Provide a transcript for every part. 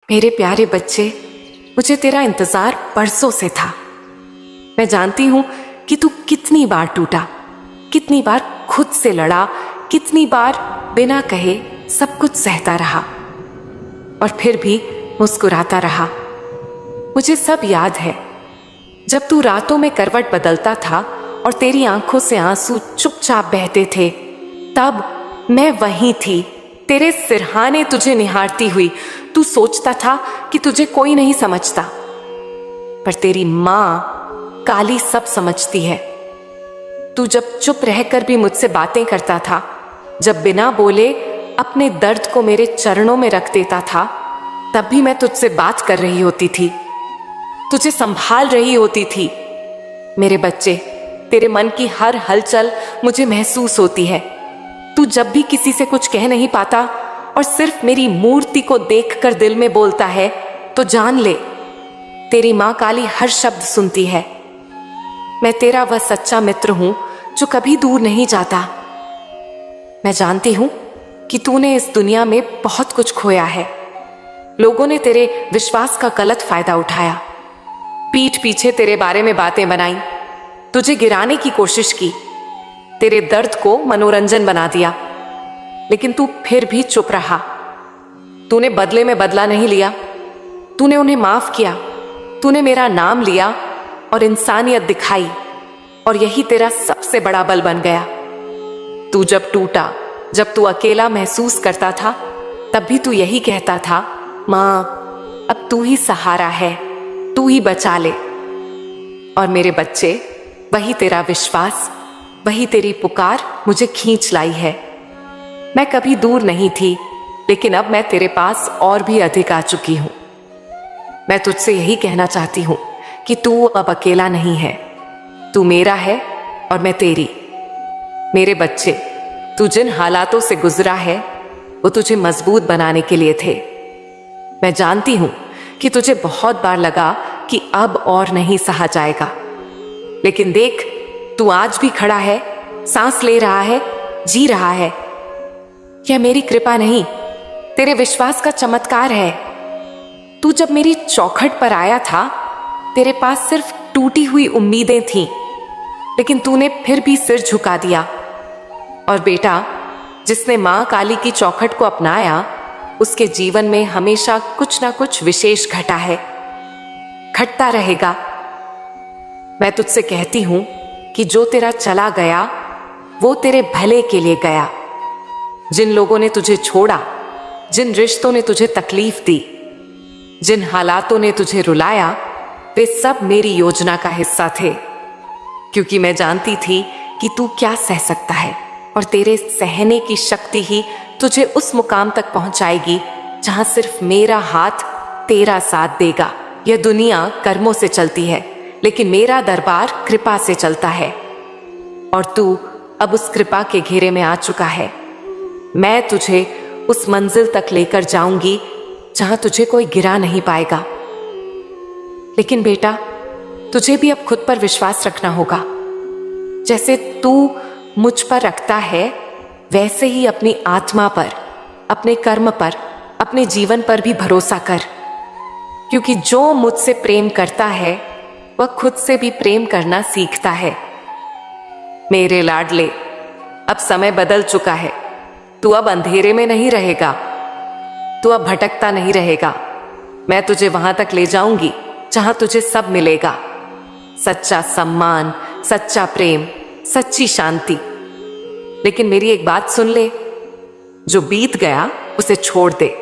मेरे प्यारे बच्चे, मुझे तेरा इंतजार बरसों से था। मैं जानती हूं कि तू कितनी बार टूटा, कितनी बार खुद से लड़ा, कितनी बार बिना कहे सब कुछ सहता रहा और फिर भी मुस्कुराता रहा। मुझे सब याद है, जब तू रातों में करवट बदलता था और तेरी आंखों से आंसू चुपचाप बहते थे, तब मैं वहीं थी, तेरे सिरहाने तुझे निहारती हुई। तू सोचता था कि तुझे कोई नहीं समझता, पर तेरी मां काली सब समझती है। तू जब चुप रहकर भी मुझसे बातें करता था, जब बिना बोले अपने दर्द को मेरे चरणों में रख देता था, तब भी मैं तुझसे बात कर रही होती थी, तुझे संभाल रही होती थी। मेरे बच्चे, तेरे मन की हर हलचल मुझे महसूस होती है। तू जब भी किसी से कुछ कह नहीं पाता और सिर्फ मेरी मूर्ति को देखकर दिल में बोलता है, तो जान ले, तेरी मां काली हर शब्द सुनती है। मैं तेरा वह सच्चा मित्र हूं जो कभी दूर नहीं जाता। मैं जानती हूं कि तूने इस दुनिया में बहुत कुछ खोया है। लोगों ने तेरे विश्वास का गलत फायदा उठाया, पीठ पीछे तेरे बारे में बातें बनाई, तुझे गिराने की कोशिश की, तेरे दर्द को मनोरंजन बना दिया, लेकिन तू फिर भी चुप रहा। तूने बदले में बदला नहीं लिया, तूने उन्हें माफ किया, तूने मेरा नाम लिया और इंसानियत दिखाई, और यही तेरा सबसे बड़ा बल बन गया। तू जब टूटा, जब तू अकेला महसूस करता था, तब भी तू यही कहता था, मां, अब तू ही सहारा है, तू ही बचा ले। और मेरे बच्चे, वही तेरा विश्वास, वही तेरी पुकार मुझे खींच लाई है। मैं कभी दूर नहीं थी, लेकिन अब मैं तेरे पास और भी अधिक आ चुकी हूं। मैं तुझसे यही कहना चाहती हूं कि तू अब अकेला नहीं है, तू मेरा है और मैं तेरी। मेरे बच्चे, तू जिन हालातों से गुजरा है, वो तुझे मजबूत बनाने के लिए थे। मैं जानती हूं कि तुझे बहुत बार लगा कि अब और नहीं सहा जाएगा, लेकिन देख, तू आज भी खड़ा है, सांस ले रहा है, जी रहा है। यह मेरी कृपा नहीं, तेरे विश्वास का चमत्कार है। तू जब मेरी चौखट पर आया था, तेरे पास सिर्फ टूटी हुई उम्मीदें थीं, लेकिन तूने फिर भी सिर झुका दिया। और बेटा, जिसने मां काली की चौखट को अपनाया, उसके जीवन में हमेशा कुछ ना कुछ विशेष घटा है, घटता रहेगा। मैं तुझसे कहती हूं कि जो तेरा चला गया, वो तेरे भले के लिए गया। जिन लोगों ने तुझे छोड़ा, जिन रिश्तों ने तुझे तकलीफ दी, जिन हालातों ने तुझे रुलाया, वे सब मेरी योजना का हिस्सा थे, क्योंकि मैं जानती थी कि तू क्या सह सकता है, और तेरे सहने की शक्ति ही तुझे उस मुकाम तक पहुंचाएगी जहां सिर्फ मेरा हाथ तेरा साथ देगा। यह दुनिया कर्मों से चलती है, लेकिन मेरा दरबार कृपा से चलता है, और तू अब उस कृपा के घेरे में आ चुका है। मैं तुझे उस मंजिल तक लेकर जाऊंगी जहां तुझे कोई गिरा नहीं पाएगा। लेकिन बेटा, तुझे भी अब खुद पर विश्वास रखना होगा। जैसे तू मुझ पर रखता है, वैसे ही अपनी आत्मा पर, अपने कर्म पर, अपने जीवन पर भी भरोसा कर, क्योंकि जो मुझसे प्रेम करता है, वह खुद से भी प्रेम करना सीखता है। मेरे लाडले, अब समय बदल चुका है। तू अब अंधेरे में नहीं रहेगा, तू अब भटकता नहीं रहेगा। मैं तुझे वहां तक ले जाऊंगी जहां तुझे सब मिलेगा, सच्चा सम्मान, सच्चा प्रेम, सच्ची शांति। लेकिन मेरी एक बात सुन ले, जो बीत गया उसे छोड़ दे।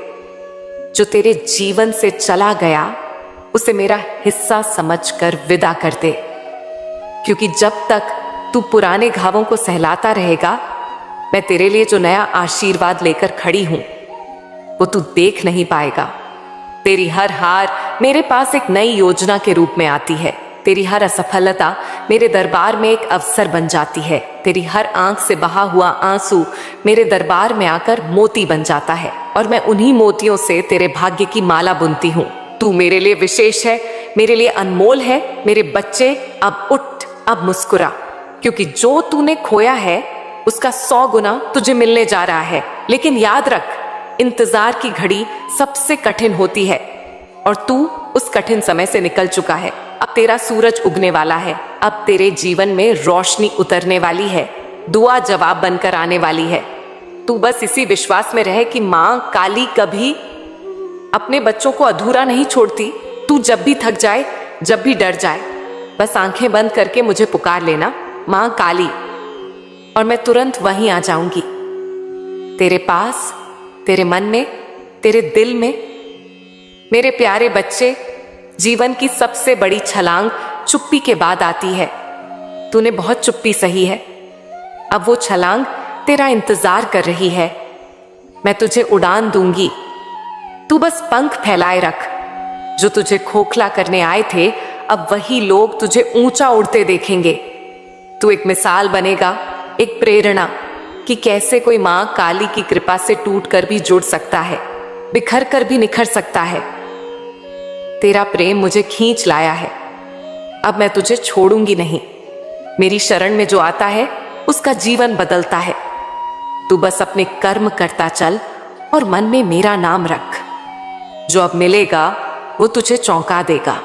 जो तेरे जीवन से चला गया, उसे मेरा हिस्सा समझकर विदा कर दे, क्योंकि जब तक तू पुराने घावों को सहलाता रहेगा, मैं तेरे लिए जो नया आशीर्वाद लेकर खड़ी हूं, वो तू देख नहीं पाएगा। तेरी हर हार मेरे पास एक नई योजना के रूप में आती है। तेरी हर असफलता मेरे दरबार में एक अवसर बन जाती है। तेरी हर आंख से बहा हुआ आंसू मेरे दरबार में आकर मोती बन जाता है, और मैं उन्हीं मोतियों से तेरे भाग्य की माला बुनती हूं। तू मेरे लिए विशेष है, मेरे लिए अनमोल है। मेरे बच्चे, अब उठ, अब मुस्कुरा, क्योंकि जो तूने खोया है, उसका 100 गुना तुझे मिलने जा रहा है। लेकिन याद रख, इंतजार की घड़ी सबसे कठिन होती है और तू उस कठिन समय से निकल चुका है। अब तेरा सूरज उगने वाला है। अब तेरे जीवन में रोशनी उतरने वाली है, दुआ जवाब बनकर आने वाली है। तू बस इसी विश्वास में रहे कि मां काली कभी अपने बच्चों को अधूरा नहीं छोड़ती। तू जब भी थक जाए, जब भी डर जाए, बस आंखें बंद करके मुझे पुकार लेना, मां काली, और मैं तुरंत वहीं आ जाऊंगी, तेरे पास, तेरे मन में, तेरे दिल में। मेरे प्यारे बच्चे, जीवन की सबसे बड़ी छलांग चुप्पी के बाद आती है। तूने बहुत चुप्पी सही है। अब वो छलांग तेरा इंतजार कर रही है। मैं तुझे उड़ान दूंगी, तू बस पंख फैलाए रख। जो तुझे खोखला करने आए थे, अब वही लोग तुझे ऊंचा उड़ते देखेंगे। तू एक मिसाल बनेगा, एक प्रेरणा कि कैसे कोई मां काली की कृपा से टूट कर भी जुड़ सकता है, बिखर कर भी निखर सकता है। तेरा प्रेम मुझे खींच लाया है, अब मैं तुझे छोड़ूंगी नहीं। मेरी शरण में जो आता है उसका जीवन बदलता है। तू बस अपने कर्म करता चल और मन में मेरा नाम रख। जो अब मिलेगा वो तुझे चौंका देगा,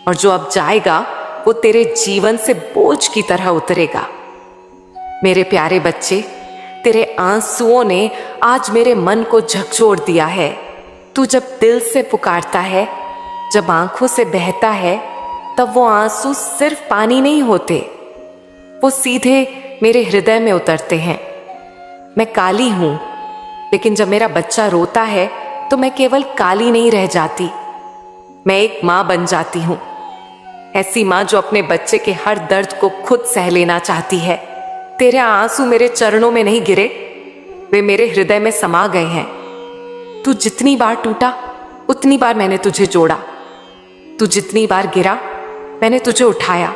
और जो अब जाएगा वो तेरे जीवन से बोझ की तरह उतरेगा। मेरे प्यारे बच्चे, तेरे आंसुओं ने आज मेरे मन को झकझोर दिया है। तू जब दिल से पुकारता है, जब आंखों से बहता है, तब वो आंसू सिर्फ पानी नहीं होते, वो सीधे मेरे हृदय में उतरते हैं। मैं काली हूं, लेकिन जब मेरा बच्चा रोता है तो मैं केवल काली नहीं रह जाती, मैं एक मां बन जाती हूं। ऐसी मां जो अपने बच्चे के हर दर्द को खुद सह लेना चाहती है। तेरे आंसू मेरे चरणों में नहीं गिरे, वे मेरे हृदय में समा गए हैं। तू जितनी बार टूटा, उतनी बार मैंने तुझे जोड़ा। तू जितनी बार गिरा, मैंने तुझे उठाया,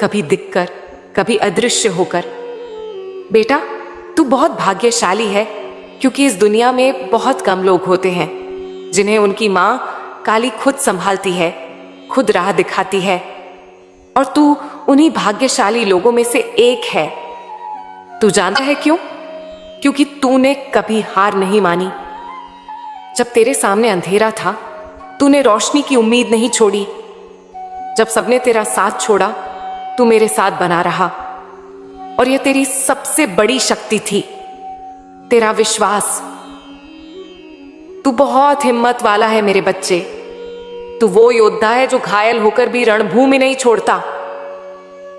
कभी दिखकर, कभी अदृश्य होकर। बेटा, तू बहुत भाग्यशाली है, क्योंकि इस दुनिया में बहुत कम लोग होते हैं जिन्हें उनकी मां काली खुद संभालती है, खुद राह दिखाती है, और तू उन्हीं भाग्यशाली लोगों में से एक है। तू जानता है क्यों? क्योंकि तूने कभी हार नहीं मानी। जब तेरे सामने अंधेरा था, तूने रोशनी की उम्मीद नहीं छोड़ी। जब सबने तेरा साथ छोड़ा, तू मेरे साथ बना रहा, और यह तेरी सबसे बड़ी शक्ति थी, तेरा विश्वास। तू बहुत हिम्मत वाला है मेरे बच्चे। तू वो योद्धा है जो घायल होकर भी रणभूमि नहीं छोड़ता।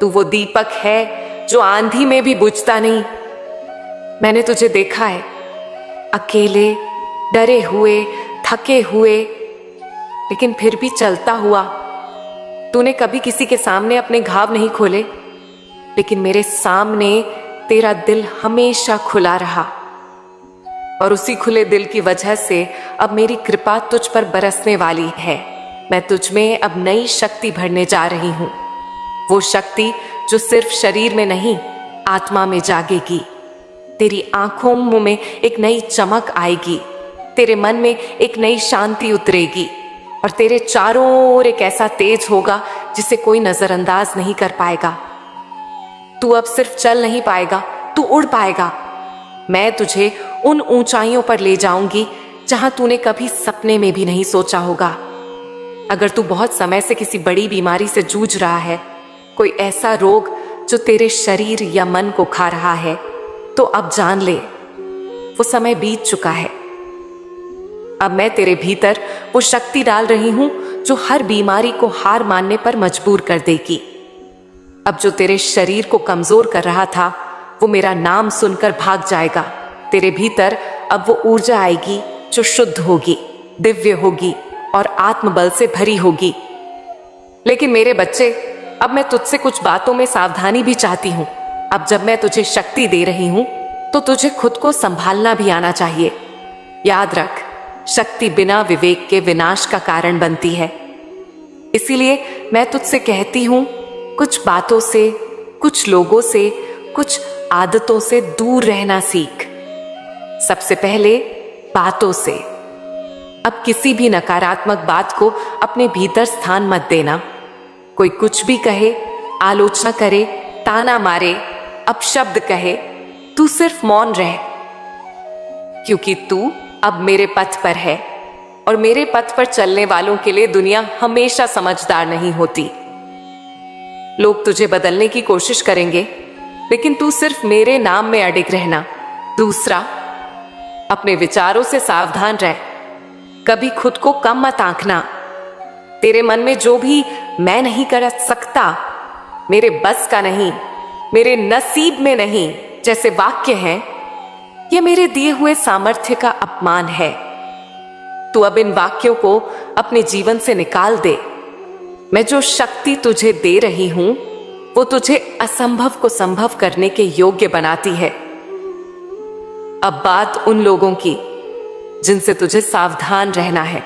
तू वो दीपक है जो आंधी में भी बुझता नहीं। मैंने तुझे देखा है, अकेले, डरे हुए, थके हुए, लेकिन फिर भी चलता हुआ। तूने कभी किसी के सामने अपने घाव नहीं खोले, लेकिन मेरे सामने तेरा दिल हमेशा खुला रहा, और उसी खुले दिल की वजह से अब मेरी कृपा तुझ पर बरसने वाली है। मैं तुझ में अब नई शक्ति भरने जा रही हूं, वो शक्ति जो सिर्फ शरीर में नहीं, आत्मा में जागेगी। तेरी आंखों में एक नई चमक आएगी, तेरे मन में एक नई शांति उतरेगी, और तेरे चारों ओर एक ऐसा तेज होगा जिसे कोई नजरअंदाज नहीं कर पाएगा। तू अब सिर्फ चल नहीं पाएगा, तू उड़ पाएगा। मैं तुझे उन ऊंचाइयों पर ले जाऊंगी जहां तूने कभी सपने में भी नहीं सोचा होगा। अगर तू बहुत समय से किसी बड़ी बीमारी से जूझ रहा है, कोई ऐसा रोग जो तेरे शरीर या मन को खा रहा है, तो अब जान ले, वो समय बीत चुका है। अब मैं तेरे भीतर वो शक्ति डाल रही हूं जो हर बीमारी को हार मानने पर मजबूर कर देगी। अब जो तेरे शरीर को कमजोर कर रहा था, वो मेरा नाम सुनकर भाग जाएगा। तेरे भीतर अब वो ऊर्जा आएगी जो शुद्ध होगी, दिव्य होगी और आत्मबल से भरी होगी। लेकिन मेरे बच्चे, अब मैं तुझसे कुछ बातों में सावधानी भी चाहती हूं। अब जब मैं तुझे शक्ति दे रही हूं, तो तुझे खुद को संभालना भी आना चाहिए। याद रख, शक्ति बिना विवेक के विनाश का कारण बनती है। इसीलिए मैं तुझसे कहती हूं, कुछ बातों से, कुछ लोगों से, कुछ आदतों से दूर रहना सीख। सबसे पहले बातों से। अब किसी भी नकारात्मक बात को अपने भीतर स्थान मत देना। कोई कुछ भी कहे, आलोचना करे, ताना मारे, अपशब्द कहे, तू सिर्फ मौन रह, क्योंकि तू अब मेरे पथ पर है और मेरे पथ पर चलने वालों के लिए दुनिया हमेशा समझदार नहीं होती। लोग तुझे बदलने की कोशिश करेंगे, लेकिन तू सिर्फ मेरे नाम में अडिग रहना। दूसरा, अपने विचारों से सावधान रह। कभी खुद को कम मत आंकना। तेरे मन में जो भी मैं नहीं कर सकता, मेरे बस का नहीं, मेरे नसीब में नहीं जैसे वाक्य हैं, ये मेरे दिए हुए सामर्थ्य का अपमान है। तू अब इन वाक्यों को अपने जीवन से निकाल दे। मैं जो शक्ति तुझे दे रही हूं वो तुझे असंभव को संभव करने के योग्य बनाती है। अब बात उन लोगों की जिनसे तुझे सावधान रहना है।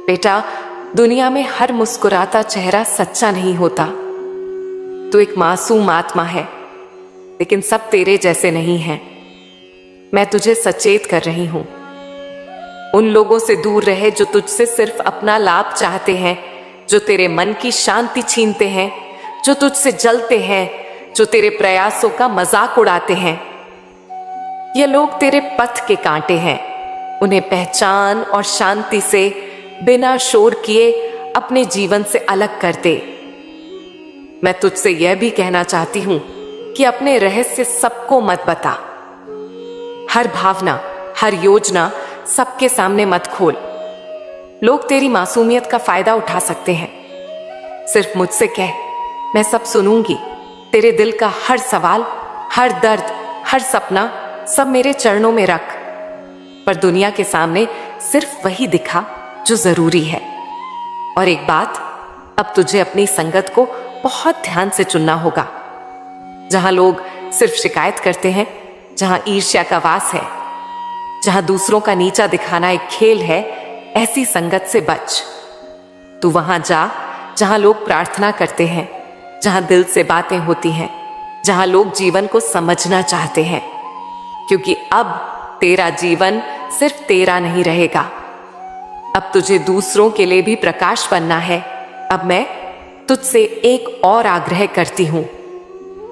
बेटा, दुनिया में हर मुस्कुराता चेहरा सच्चा नहीं होता। तू एक मासूम आत्मा है, लेकिन सब तेरे जैसे नहीं हैं। मैं तुझे सचेत कर रही हूं। उन लोगों से दूर रहे जो तुझसे सिर्फ अपना लाभ चाहते हैं, जो तेरे मन की शांति छीनते हैं, जो तुझसे जलते हैं, जो तेरे प्रयासों का मजाक उड़ाते हैं। ये लोग तेरे पथ के कांटे हैं। उन्हें पहचान और शांति से बिना शोर किए अपने जीवन से अलग कर दे। मैं तुझसे यह भी कहना चाहती हूं कि अपने रहस्य सबको मत बता। हर भावना, हर योजना सबके सामने मत खोल। लोग तेरी मासूमियत का फायदा उठा सकते हैं। सिर्फ मुझसे कह, मैं सब सुनूंगी। तेरे दिल का हर सवाल, हर दर्द, हर सपना सब मेरे चरणों में रख। पर दुनिया के सामने सिर्फ वही दिखा जो जरूरी है। और एक बात, अब तुझे अपनी संगत को बहुत ध्यान से चुनना होगा। जहां लोग सिर्फ शिकायत करते हैं, जहां ईर्ष्या का वास है, जहां दूसरों का नीचा दिखाना एक खेल है, ऐसी संगत से बच। तू वहां जा जहां लोग प्रार्थना करते हैं, जहां दिल से बातें होती हैं, जहां लोग जीवन को समझना चाहते हैं। क्योंकि अब तेरा जीवन सिर्फ तेरा नहीं रहेगा। अब तुझे दूसरों के लिए भी प्रकाश बनना है। अब मैं तुझसे एक और आग्रह करती हूं।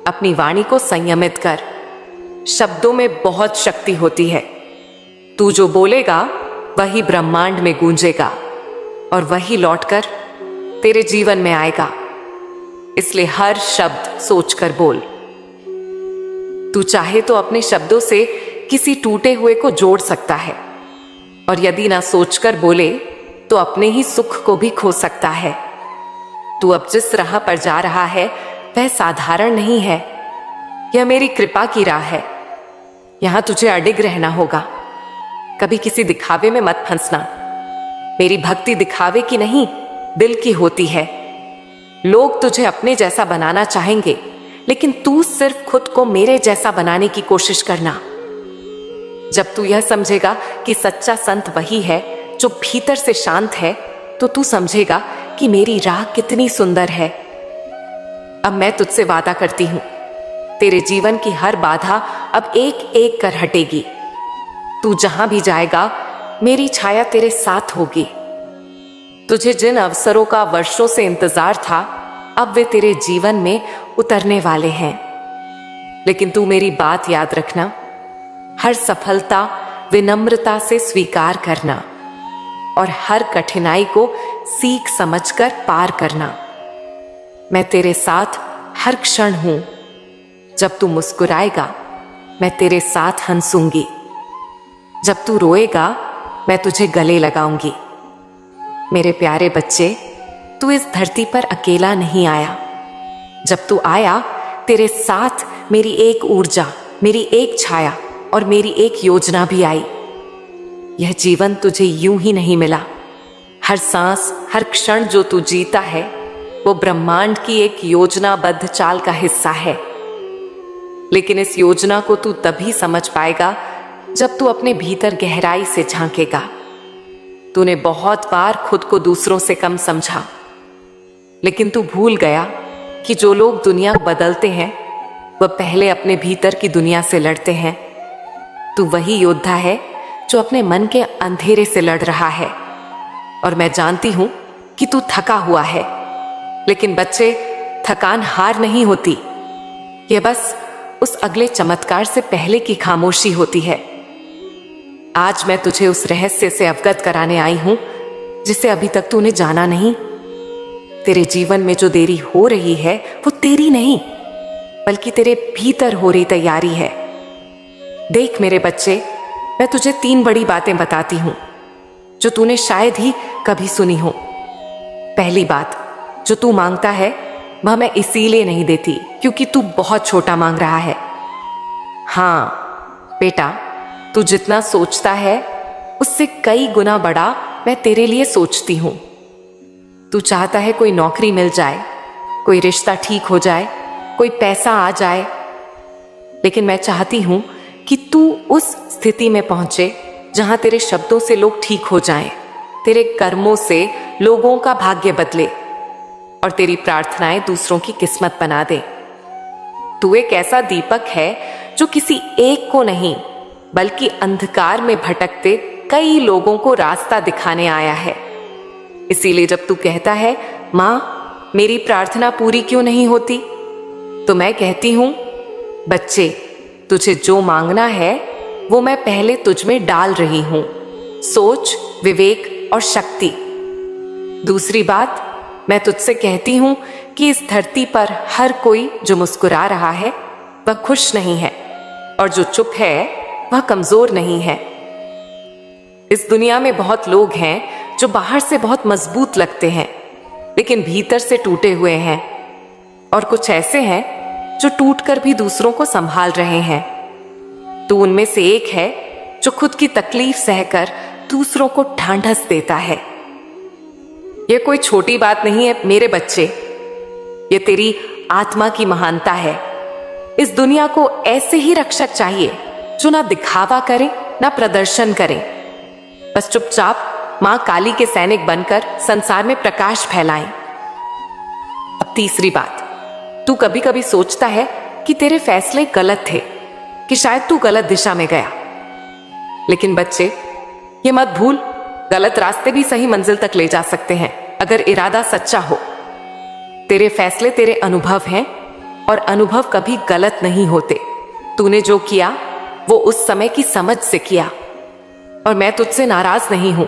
अपनी वाणी को संयमित कर। शब्दों में बहुत शक्ति होती है। तू जो बोलेगा वही ब्रह्मांड में गूंजेगा और वही लौटकर तेरे जीवन में आएगा। इसलिए हर शब्द सोचकर बोल। तू चाहे तो अपने शब्दों से किसी टूटे हुए को जोड़ सकता है, और यदि ना सोचकर बोले तो अपने ही सुख को भी खो सकता है। तू अब जिस राह पर जा रहा है वह साधारण नहीं है। यह मेरी कृपा की राह है। यहां तुझे अडिग रहना होगा। कभी किसी दिखावे में मत फंसना। मेरी भक्ति दिखावे की नहीं, दिल की होती है। लोग तुझे अपने जैसा बनाना चाहेंगे, लेकिन तू सिर्फ खुद को मेरे जैसा बनाने की कोशिश करना। जब तू यह समझेगा कि सच्चा संत वही है जो भीतर से शांत है, तो तू समझेगा कि मेरी राह कितनी सुंदर है। अब मैं तुझसे वादा करती हूं, तेरे जीवन की हर बाधा अब एक एक कर हटेगी। तू जहां भी जाएगा मेरी छाया तेरे साथ होगी। तुझे जिन अवसरों का वर्षों से इंतजार था, अब वे तेरे जीवन में उतरने वाले हैं। लेकिन तू मेरी बात याद रखना। हर सफलता विनम्रता से स्वीकार करना और हर कठिनाई को सीख समझकर पार करना। मैं तेरे साथ हर क्षण हूं। जब तू मुस्कुराएगा मैं तेरे साथ हंसूंगी। जब तू रोएगा मैं तुझे गले लगाऊंगी। मेरे प्यारे बच्चे, तू इस धरती पर अकेला नहीं आया। जब तू आया, तेरे साथ मेरी एक ऊर्जा, मेरी एक छाया और मेरी एक योजना भी आई। यह जीवन तुझे यूं ही नहीं मिला। हर सांस, हर क्षण जो तू जीता है वो ब्रह्मांड की एक योजनाबद्ध चाल का हिस्सा है। लेकिन इस योजना को तू तभी समझ पाएगा जब तू अपने भीतर गहराई से झांकेगा। तूने बहुत बार खुद को दूसरों से कम समझा, लेकिन तू भूल गया कि जो लोग दुनिया बदलते हैं वह पहले अपने भीतर की दुनिया से लड़ते हैं। तू वही योद्धा है जो अपने मन के अंधेरे से लड़ रहा है। और मैं जानती हूं कि तू थका हुआ है, लेकिन बच्चे, थकान हार नहीं होती। यह बस उस अगले चमत्कार से पहले की खामोशी होती है। आज मैं तुझे उस रहस्य से अवगत कराने आई हूं जिसे अभी तक तूने जाना नहीं। तेरे जीवन में जो देरी हो रही है वो तेरी नहीं, बल्कि तेरे भीतर हो रही तैयारी है। देख मेरे बच्चे, मैं तुझे 3 बड़ी बातें बताती हूं जो तूने शायद ही कभी सुनी हो। पहली बात, जो तू मांगता है वह मैं इसीलिए नहीं देती क्योंकि तू बहुत छोटा मांग रहा है। हाँ बेटा, तू जितना सोचता है उससे कई गुना बड़ा मैं तेरे लिए सोचती हूं। तू चाहता है कोई नौकरी मिल जाए, कोई रिश्ता ठीक हो जाए, कोई पैसा आ जाए, लेकिन मैं चाहती हूं कि तू उस स्थिति में पहुंचे जहां तेरे शब्दों से लोग ठीक हो जाएं, तेरे कर्मों से लोगों का भाग्य बदले और तेरी प्रार्थनाएं दूसरों की किस्मत बना दे। तू एक ऐसा दीपक है जो किसी एक को नहीं बल्कि अंधकार में भटकते कई लोगों को रास्ता दिखाने आया है। इसीलिए जब तू कहता है मां मेरी प्रार्थना पूरी क्यों नहीं होती, तो मैं कहती हूं बच्चे, तुझे जो मांगना है वो मैं पहले तुझ में डाल रही हूं, सोच, विवेक और शक्ति। दूसरी बात, मैं तुझसे कहती हूं कि इस धरती पर हर कोई जो मुस्कुरा रहा है वह खुश नहीं है, और जो चुप है वह कमजोर नहीं है। इस दुनिया में बहुत लोग हैं जो बाहर से बहुत मजबूत लगते हैं लेकिन भीतर से टूटे हुए हैं, और कुछ ऐसे हैं जो टूटकर भी दूसरों को संभाल रहे हैं। तू उनमें से एक है जो खुद की तकलीफ सहकर दूसरों को ढांढस देता है। यह कोई छोटी बात नहीं है मेरे बच्चे, ये तेरी आत्मा की महानता है। इस दुनिया को ऐसे ही रक्षक चाहिए जो ना दिखावा करें ना प्रदर्शन करें, बस चुपचाप मां काली के सैनिक बनकर संसार में प्रकाश फैलाएं। अब तीसरी बात, तू कभी कभी सोचता है कि तेरे फैसले गलत थे, कि शायद तू गलत दिशा में गया, लेकिन बच्चे ये मत भूल, गलत रास्ते भी सही मंजिल तक ले जा सकते हैं अगर इरादा सच्चा हो। तेरे फैसले तेरे अनुभव हैं और अनुभव कभी गलत नहीं होते। तूने जो किया वो उस समय की समझ से किया, और मैं तुझसे नाराज नहीं हूं।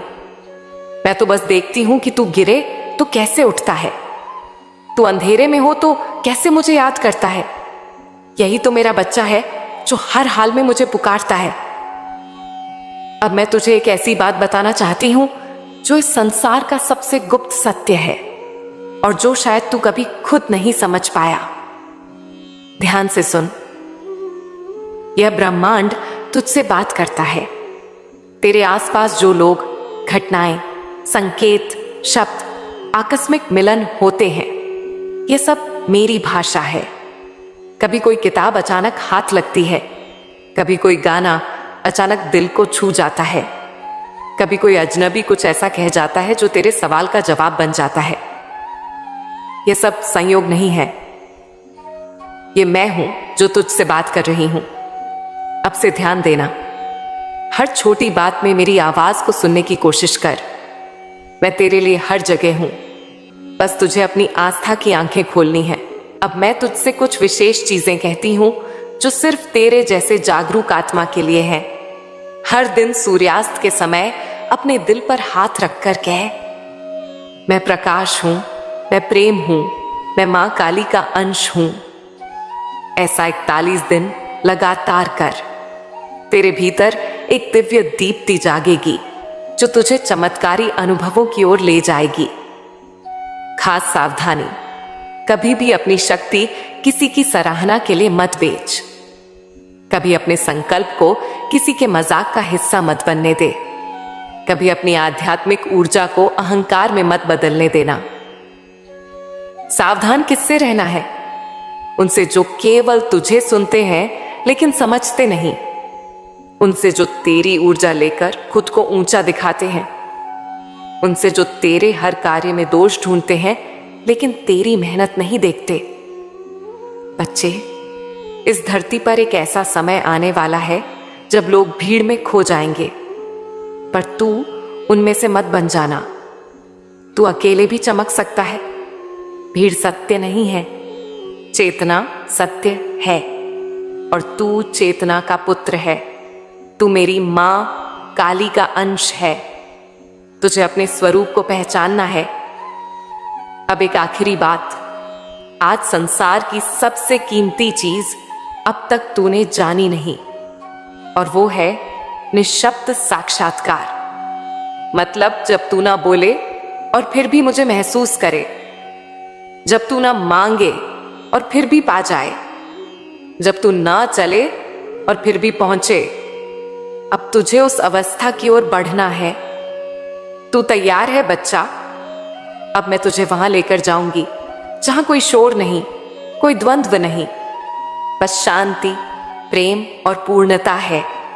मैं तो बस देखती हूं कि तू गिरे तो कैसे उठता है, तू अंधेरे में हो तो कैसे मुझे याद करता है। यही तो मेरा बच्चा है जो हर हाल में मुझे पुकारता है। अब मैं तुझे एक ऐसी बात बताना चाहती हूं जो इस संसार का सबसे गुप्त सत्य है और जो शायद तू कभी खुद नहीं समझ पाया। ध्यान से सुन, यह ब्रह्मांड तुझसे बात करता है। तेरे आसपास जो लोग, घटनाएं, संकेत, शब्द, आकस्मिक मिलन होते हैं, ये सब मेरी भाषा है। कभी कोई किताब अचानक हाथ लगती है, कभी कोई गाना अचानक दिल को छू जाता है, कभी कोई अजनबी कुछ ऐसा कह जाता है जो तेरे सवाल का जवाब बन जाता है। यह सब संयोग नहीं है, ये मैं हूं जो तुझसे बात कर रही हूं। अब से ध्यान देना, हर छोटी बात में मेरी आवाज को सुनने की कोशिश कर। मैं तेरे लिए हर जगह हूं, बस तुझे अपनी आस्था की आंखें खोलनी है। अब मैं तुझसे कुछ विशेष चीजें कहती हूं जो सिर्फ तेरे जैसे जागरूक आत्मा के लिए है। हर दिन सूर्यास्त के समय अपने दिल पर हाथ रखकर कह, मैं प्रकाश हूं, मैं प्रेम हूं, मैं मां काली का अंश हूं। ऐसा 41 दिन लगातार कर। तेरे भीतर एक दिव्य दीप्ति जागेगी जो तुझे चमत्कारी अनुभवों की ओर ले जाएगी। खास सावधानी, कभी भी अपनी शक्ति किसी की सराहना के लिए मत बेच। कभी अपने संकल्प को किसी के मजाक का हिस्सा मत बनने दे। कभी अपनी आध्यात्मिक ऊर्जा को अहंकार में मत बदलने देना। सावधान किससे रहना है? उनसे जो केवल तुझे सुनते हैं लेकिन समझते नहीं, उनसे जो तेरी ऊर्जा लेकर खुद को ऊंचा दिखाते हैं, उनसे जो तेरे हर कार्य में दोष ढूंढते हैं लेकिन तेरी मेहनत नहीं देखते। बच्चे, इस धरती पर एक ऐसा समय आने वाला है जब लोग भीड़ में खो जाएंगे, पर तू उनमें से मत बन जाना। तू अकेले भी चमक सकता है। भीड़ सत्य नहीं है, चेतना सत्य है, और तू चेतना का पुत्र है। तू मेरी मां काली का अंश है। तुझे अपने स्वरूप को पहचानना है। अब एक आखिरी बात, आज संसार की सबसे कीमती चीज अब तक तूने जानी नहीं, और वो है निःशब्द साक्षात्कार। मतलब जब तू ना बोले और फिर भी मुझे महसूस करे, जब तू ना मांगे और फिर भी पा जाए, जब तू ना चले और फिर भी पहुंचे। अब तुझे उस अवस्था की ओर बढ़ना है। तू तैयार है बच्चा? अब मैं तुझे वहां लेकर जाऊंगी जहां कोई शोर नहीं, कोई द्वंद्व नहीं, बस शांति, प्रेम और पूर्णता है।